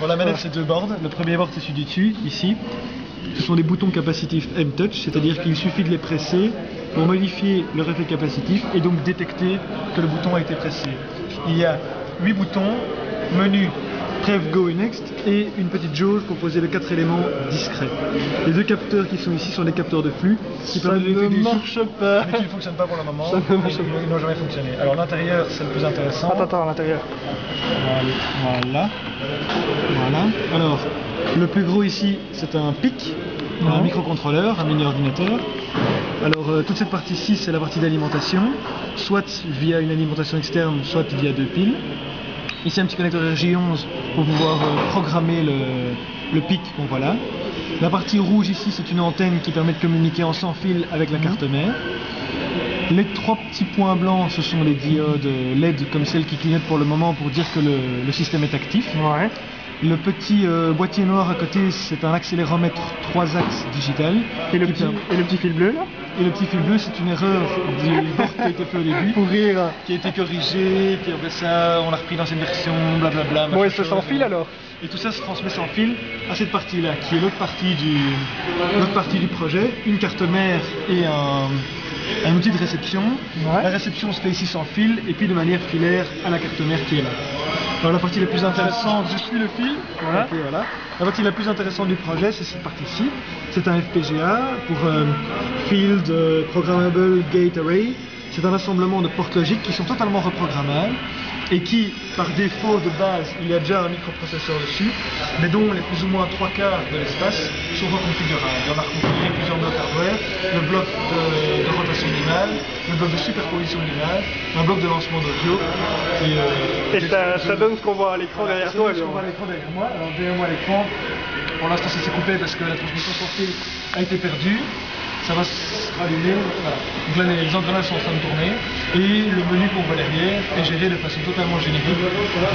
Bon, la manette c'est deux boards. Le premier board c'est celui du dessus, ici. Ce sont des boutons capacitifs M-Touch, c'est-à-dire qu'il suffit de les presser pour modifier leur effet capacitif et donc détecter que le bouton a été pressé. Il y a 8 boutons, menu, Prev, Go et Next, et une petite jauge composée de 4 éléments discrets. Les deux capteurs qui sont ici sont des capteurs de flux qui permettent de détecter marche pas. mais qui ne fonctionnent pas pour le moment. Ça ne marche pas. Ils n'ont jamais fonctionné. Alors l'intérieur c'est le plus intéressant. Attends, à l'intérieur. Voilà. Voilà. Alors, le plus gros ici, c'est un PIC, un microcontrôleur, un mini ordinateur. Alors, toute cette partie-ci, c'est la partie d'alimentation, soit via une alimentation externe, soit via deux piles. Ici, un petit connecteur RJ11 pour pouvoir programmer le PIC qu'on voit là. La partie rouge ici, c'est une antenne qui permet de communiquer en sans fil avec la carte mère. Les trois petits points blancs, ce sont les diodes LED comme celles qui clignotent pour le moment pour dire que le système est actif. Ouais. Le petit boîtier noir à côté, c'est un accéléromètre 3 axes digital. Et le petit fil bleu là? Et le petit fil bleu, c'est une erreur du board qui a été fait au début. Pour rire. Qui a été corrigée, puis après ça, on l'a repris dans une version, blablabla. Bon, et c'est sans fil alors? Et tout ça se transmet sans fil à cette partie-là, qui est l'autre partie du projet, une carte mère et un outil de réception. Ouais. La réception se fait ici sans fil, et puis de manière filaire à la carte mère qui est là. Alors la partie la plus intéressante, je suis le fil. Voilà. Okay, voilà. La partie la plus intéressante du projet, c'est cette partie-ci. C'est un FPGA pour Field Programmable Gate Array. C'est un assemblement de portes logiques qui sont totalement reprogrammables et qui, par défaut de base, il y a déjà un microprocesseur dessus, mais dont les plus ou moins 3/4 de l'espace sont reconfigurables. On a reconfiguré plusieurs blocs hardware, le bloc de rotation d'image, le bloc de superposition d'image, un bloc de lancement d'audio. Et ça donne ce qu'on voit à l'écran derrière toi. Ce qu'on voit à l'écran derrière moi. Alors derrière moi à l'écran, pour l'instant ça s'est coupé parce que la transmission sans fil a été perdue. Ça va se rallumer, voilà. Donc là les engrenages sont en train de tourner et le menu qu'on voit derrière est géré de façon totalement générique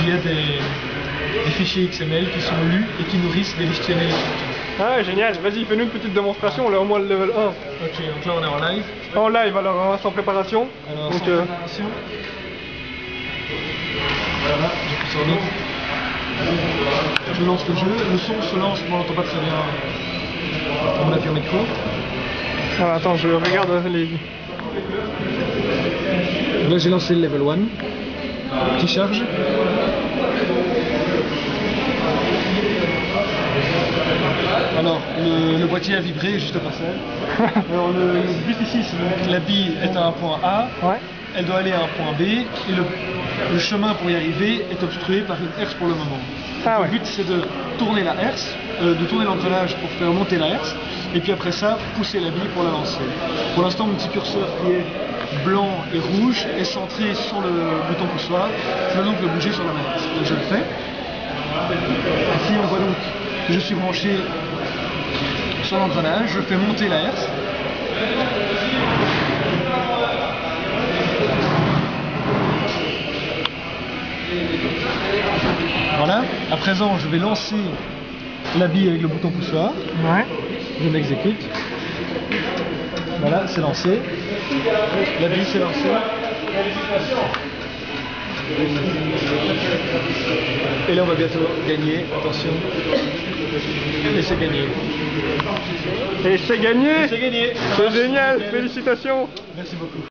via des fichiers XML qui sont lus et qui nourrissent des listionnaires. Ah génial, vas-y fais-nous une petite démonstration, on est au moins le level 1. Ok, donc là on est en live. En live alors, hein, sans préparation. Alors donc, sans préparation. Voilà, j'ai sur l'autre. Je lance le jeu, le son se lance, mais on n'entend pas très bien mon appui au micro. Alors attends, je regarde les... Là j'ai lancé le level 1, qui charge. Alors le boîtier a vibré juste au passage. Alors le but ici c'est que la bille est à un point A, ouais. Elle doit aller à un point B et le chemin pour y arriver est obstrué par une herse pour le moment. Ah, le but c'est de tourner la herse, de tourner l'engrenage pour faire monter la herse et puis après ça pousser la bille pour la lancer. Pour l'instant mon petit curseur qui est blanc et rouge est centré sur le bouton poussoir, je vais donc le bouger sur la manette. Donc je le fais. Ici on voit donc que je suis branché sur l'engrenage, je fais monter la herse. Voilà, à présent je vais lancer la bille avec le bouton poussoir. Ouais. Je m'exécute. Voilà, c'est lancé. La bille s'est lancée. Et là on va bientôt gagner, attention. Et c'est gagné. Et c'est gagné. C'est gagné. C'est génial, félicitations. Merci beaucoup.